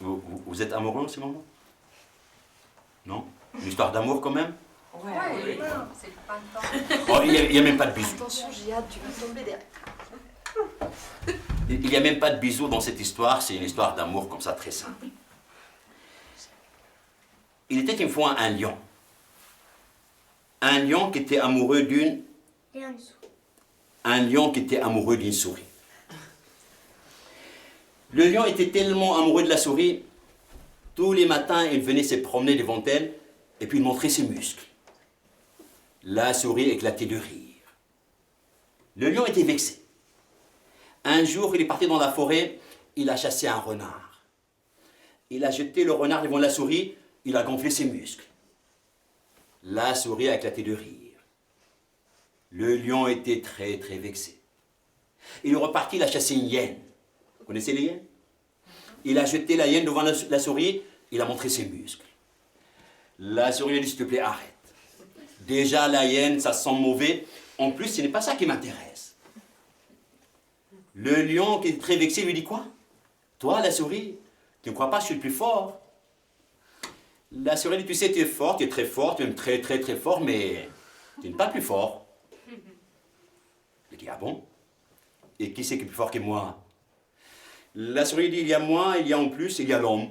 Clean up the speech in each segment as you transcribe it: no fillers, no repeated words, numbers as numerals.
Vous êtes amoureux en ce moment? Non? Une histoire d'amour quand même? Ouais, c'est pas le temps. Oh, il n'y a même pas de bisous. Attention, Jihad, tu vas tomber derrière. Il n'y a même pas de bisous dans cette histoire, c'est une histoire d'amour comme ça, très simple. Il était une fois un lion. Un lion qui était amoureux d'une... Un lion qui était amoureux d'une souris. Le lion était tellement amoureux de la souris, tous les matins, il venait se promener devant elle et puis il montrait ses muscles. La souris éclatait de rire. Le lion était vexé. Un jour, il est parti dans la forêt, il a chassé un renard. Il a jeté le renard devant la souris, il a gonflé ses muscles. La souris a éclaté de rire. Le lion était très vexé. Il est reparti, il a chassé une hyène. Vous connaissez les hyènes? Il a jeté la hyène devant la souris, il a montré ses muscles. La souris a dit, s'il te plaît, arrête. Déjà, la hyène, ça sent mauvais. En plus, ce n'est pas ça qui m'intéresse. Le lion, qui est très vexé, lui dit quoi? Toi, la souris, tu ne crois pas que je suis le plus fort? La souris dit, tu sais, tu es fort, tu es très fort, tu es même très fort, mais tu n'es pas le plus fort. Il dit, ah bon? Et qui c'est qui est plus fort que moi? La souris dit, il y a moi, il y a en plus, il y a l'homme.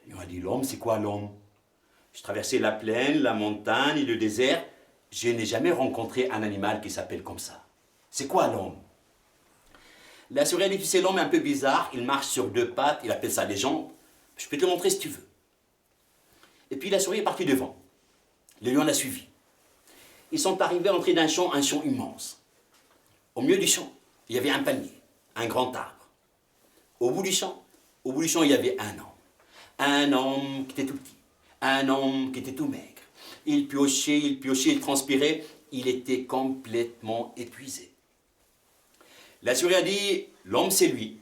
Le lion a dit, l'homme, c'est quoi l'homme? Je traversais la plaine, la montagne et le désert. Je n'ai jamais rencontré un animal qui s'appelle comme ça. C'est quoi l'homme? La souris a dit, tu sais, l'homme est un peu bizarre, il marche sur deux pattes, il appelle ça des jambes. Je peux te le montrer si tu veux. Et puis la souris est partie devant. Le lion l'a suivi. Ils sont arrivés à l'entrée d'un champ, un champ immense. Au milieu du champ, il y avait un palmier, un grand arbre. Au bout du champ, il y avait un homme. Un homme qui était tout petit, un homme qui était tout maigre. Il piochait, il transpirait, il était complètement épuisé. La souris a dit, l'homme c'est lui.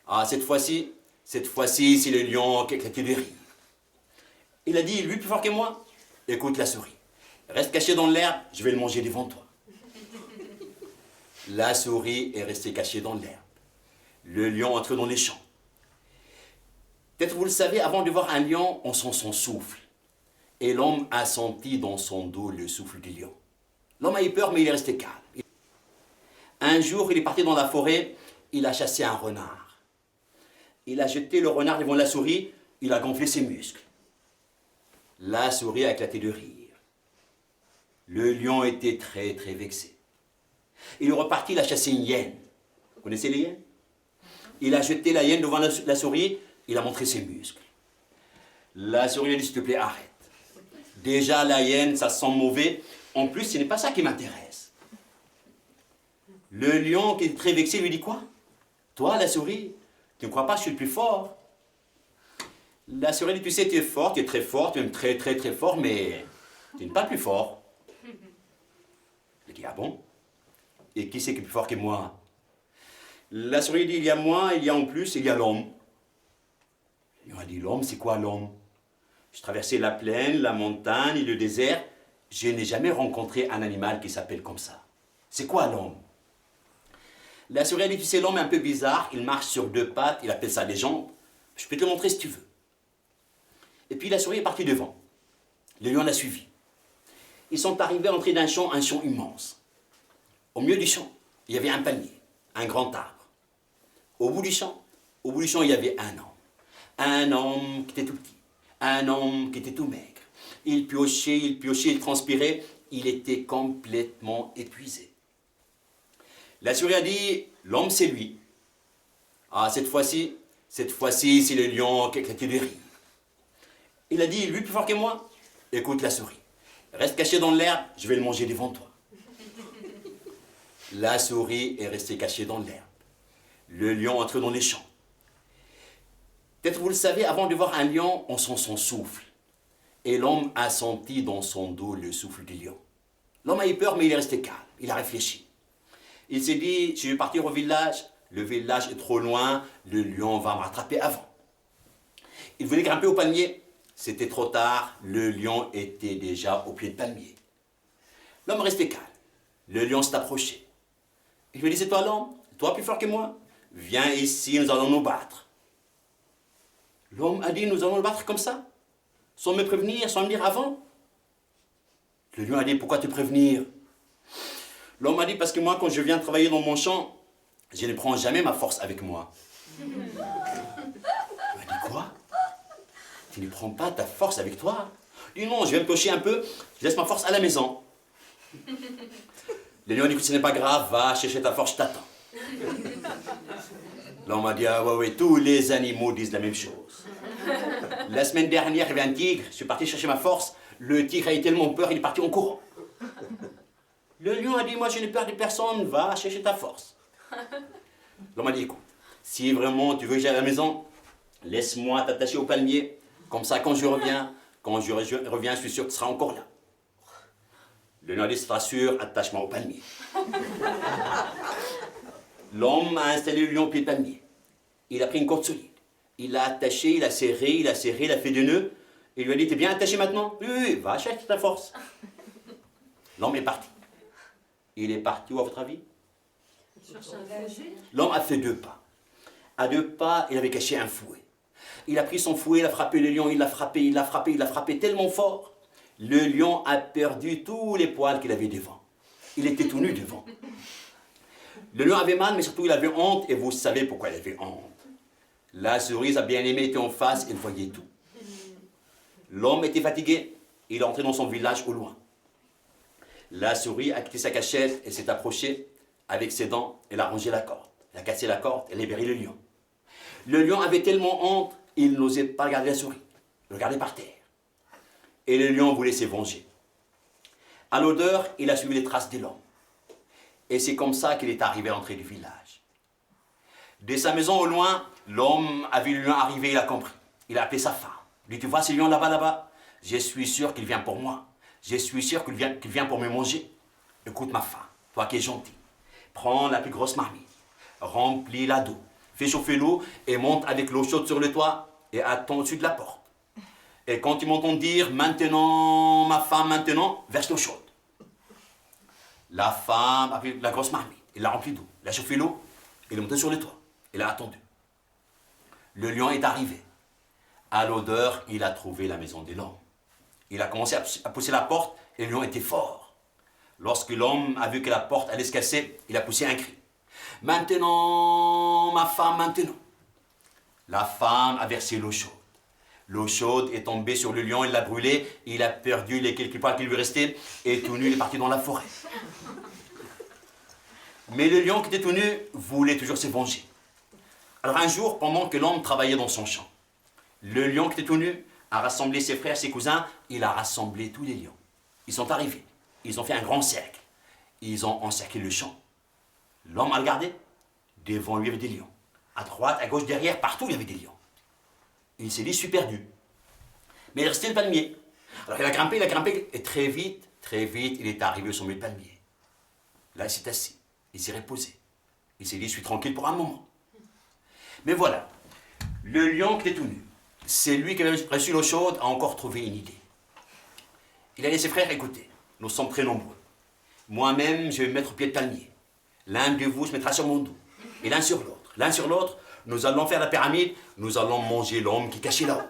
Ah, cette fois-ci, c'est le lion qui éclatait de rire. Il a dit, lui plus fort que moi. Écoute la souris, reste caché dans l'herbe, je vais le manger devant toi. La souris est restée cachée dans l'herbe. Le lion entre dans les champs. Peut-être vous le savez, avant de voir un lion, on sent son souffle. Et l'homme a senti dans son dos le souffle du lion. L'homme a eu peur, mais il est resté calme. Un jour, il est parti dans la forêt, il a chassé un renard. Il a jeté le renard devant la souris, il a gonflé ses muscles. La souris a éclaté de rire. Le lion était très vexé. Il est reparti, il a chassé une hyène. Vous connaissez les hyènes? Il a jeté la hyène devant la souris, il a montré ses muscles. La souris a dit, s'il te plaît, arrête. Déjà, la hyène, ça sent mauvais. En plus, ce n'est pas ça qui m'intéresse. Le lion, qui est très vexé, lui dit quoi? Toi, la souris, tu ne crois pas que je suis le plus fort? La souris dit, tu sais, tu es fort, tu es très fort, tu es même très fort, mais tu n'es pas le plus fort. Il dit, ah bon? Et qui c'est qui est plus fort que moi? La souris dit, il y a moi, il y a en plus, il y a l'homme. Le lion a dit, l'homme, c'est quoi l'homme? Je traversais la plaine, la montagne et le désert. Je n'ai jamais rencontré un animal qui s'appelle comme ça. C'est quoi l'homme? La souris a dit, tu sais, l'homme est un peu bizarre, il marche sur deux pattes, il appelle ça des jambes. Je peux te le montrer si tu veux. Et puis la souris est partie devant. Le lion l'a suivi. Ils sont arrivés à l'entrée d'un champ, un champ immense. Au milieu du champ, il y avait un palmier, un grand arbre. Au bout du champ, il y avait un homme. Un homme qui était tout petit, un homme qui était tout maigre. Il piochait, il transpirait, il était complètement épuisé. La souris a dit, l'homme c'est lui. Ah, cette fois-ci, c'est le lion qui éclatait de rire. Il a dit, lui plus fort que moi? Écoute la souris, reste caché dans l'herbe, je vais le manger devant toi. La souris est restée cachée dans l'herbe. Le lion entre dans les champs. Peut-être vous le savez, avant de voir un lion, on sent son souffle. Et l'homme a senti dans son dos le souffle du lion. L'homme a eu peur, mais il est resté calme. Il a réfléchi. Il s'est dit, si je vais partir au village, le village est trop loin, le lion va me rattraper avant. Il voulait grimper au palmier. C'était trop tard, le lion était déjà au pied du palmier. L'homme restait calme. Le lion s'est approché. Il lui dit, c'est toi l'homme? Toi plus fort que moi? Viens ici, nous allons nous battre. L'homme a dit, nous allons le battre comme ça, sans me prévenir, sans me dire avant. Le lion a dit, pourquoi te prévenir? L'homme a dit, parce que moi, quand je viens travailler dans mon champ, je ne prends jamais ma force avec moi. Il a dit, quoi? Tu ne prends pas ta force avec toi? Il dit, non, je vais me cocher un peu, je laisse ma force à la maison. Le lion a dit, ce n'est pas grave, va chercher ta force, je t'attends. L'homme a dit, ah ouais, tous les animaux disent la même chose. La semaine dernière, il y avait un tigre, je suis parti chercher ma force, le tigre a eu tellement peur, il est parti en courant. Le lion a dit, moi je n'ai peur de personne, va chercher ta force. L'homme a dit, écoute, si vraiment tu veux que j'aille à la maison, laisse-moi t'attacher au palmier, comme ça quand je reviens, je suis sûr que tu seras encore là. Le lion a dit, c'est sûr, attache-moi au palmier. L'homme a installé le lion au pied de palmier. Il a pris une corde solide. Il l'a attaché, il a serré, il a fait des nœuds. Il lui a dit, t'es bien attaché maintenant? Oui, va chercher ta force. L'homme est parti. Il est parti où, à votre avis? L'homme a fait 2 pas. À 2 pas, il avait caché un fouet. Il a pris son fouet, il a frappé le lion, il l'a frappé tellement fort. Le lion a perdu tous les poils qu'il avait devant. Il était tout nu devant. Le lion avait mal, mais surtout il avait honte, et vous savez pourquoi il avait honte. La souris a bien aimé, était en face, elle voyait tout. L'homme était fatigué, il est entré dans son village au loin. La souris a quitté sa cachette, elle s'est approchée, avec ses dents, elle a rangé la corde. Elle a cassé la corde, elle a libéré le lion. Le lion avait tellement honte, il n'osait pas regarder la souris, il regardait par terre. Et le lion voulait se venger. À l'odeur, il a suivi les traces de l'homme. Et c'est comme ça qu'il est arrivé à l'entrée du village. De sa maison au loin, l'homme a vu le lion arriver, il a compris. Il a appelé sa femme. Il dit, tu vois ce lion là-bas? Je suis sûr qu'il vient pour moi. Je suis sûr qu'il vient pour me manger. Écoute ma femme, toi qui es gentille. Prends la plus grosse marmite, remplis-la d'eau, fais chauffer l'eau et monte avec l'eau chaude sur le toit et attends au-dessus de la porte. Et quand tu m'entends dire, maintenant, ma femme, maintenant, verse l'eau chaude. La femme a pris la grosse marmite, elle l'a remplie d'eau, elle a chauffé l'eau, elle est montée sur le toit, elle a attendu. Le lion est arrivé. À l'odeur, il a trouvé la maison de l'homme. Il a commencé à pousser la porte et le lion était fort. Lorsque l'homme a vu que la porte allait se casser, il a poussé un cri. Maintenant, ma femme, maintenant. La femme a versé l'eau chaude. L'eau chaude est tombée sur le lion, il l'a brûlé, il a perdu les quelques poils qui lui restaient, et tout nu, il est parti dans la forêt. Mais le lion qui était tout nu voulait toujours se venger. Alors un jour, pendant que l'homme travaillait dans son champ, le lion qui était tout nu a rassemblé ses frères, ses cousins, il a rassemblé tous les lions. Ils sont arrivés, ils ont fait un grand cercle, ils ont encerclé le champ. L'homme a regardé, devant lui il y avait des lions. À droite, à gauche, derrière, partout il y avait des lions. Il s'est dit, je suis perdu. Mais il restait le palmier. Alors il a grimpé, et très vite, il est arrivé au sommet du palmier. Là, il s'est assis, il s'est reposé. Il s'est dit, je suis tranquille pour un moment. Mais voilà, le lion qui était tout nu, c'est lui qui avait reçu l'eau chaude, a encore trouvé une idée. Il a dit à ses frères, écoutez, nous sommes très nombreux. Moi-même, je vais me mettre au pied de palmier. L'un de vous se mettra sur mon dos, et l'un sur l'autre. L'un sur l'autre, nous allons faire la pyramide, nous allons manger l'homme qui est caché là-haut.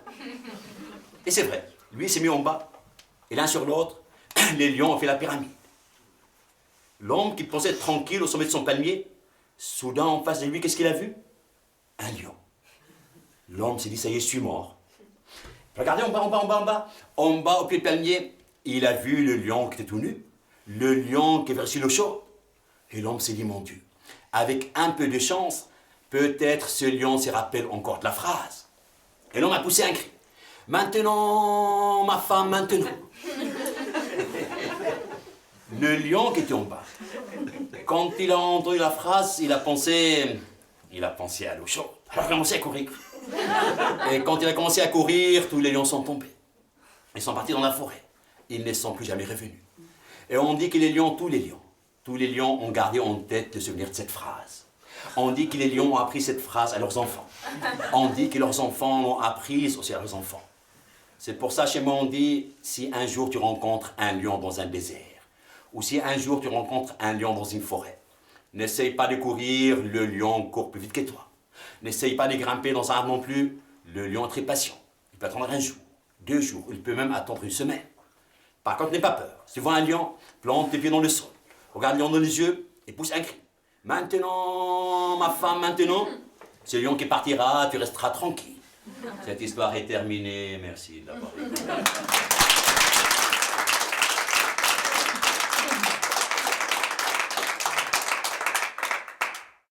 Et c'est vrai, lui s'est mis en bas, et l'un sur l'autre, les lions ont fait la pyramide. L'homme qui pensait être tranquille au sommet de son palmier, soudain en face de lui, qu'est-ce qu'il a vu? Un lion. L'homme s'est dit, ça y est, je suis mort. Regardez en bas, au pied du palmier, il a vu le lion qui était tout nu, le lion qui avait reçu l'eau chaude. Et l'homme s'est dit, mon Dieu, avec un peu de chance, peut-être ce lion se rappelle encore de la phrase. Et l'homme a poussé un cri. Maintenant, ma femme, maintenant. Le lion qui était en bas, quand il a entendu la phrase, il a pensé à l'eau chaude. Alors il a commencé à courir. Et quand il a commencé à courir, tous les lions sont tombés. Ils sont partis dans la forêt. Ils ne sont plus jamais revenus. Et on dit que tous les lions ont gardé en tête le souvenir de cette phrase. On dit que les lions ont appris cette phrase à leurs enfants. On dit que leurs enfants l'ont apprise aussi à leurs enfants. C'est pour ça, chez moi, on dit, si un jour tu rencontres un lion dans un désert, ou si un jour tu rencontres un lion dans une forêt, n'essaye pas de courir, le lion court plus vite que toi. N'essaye pas de grimper dans un arbre non plus, Le lion est très patient. Il peut attendre 1 jour, 2 jours, il peut même attendre 1 semaine. Par contre, n'aie pas peur. Si tu vois un lion, plante tes pieds dans le sol. Regarde le lion dans les yeux et pousse un cri. Maintenant, ma femme, maintenant. C'est le lion qui partira, tu resteras tranquille. Cette histoire est terminée. Merci d'avoir écouté.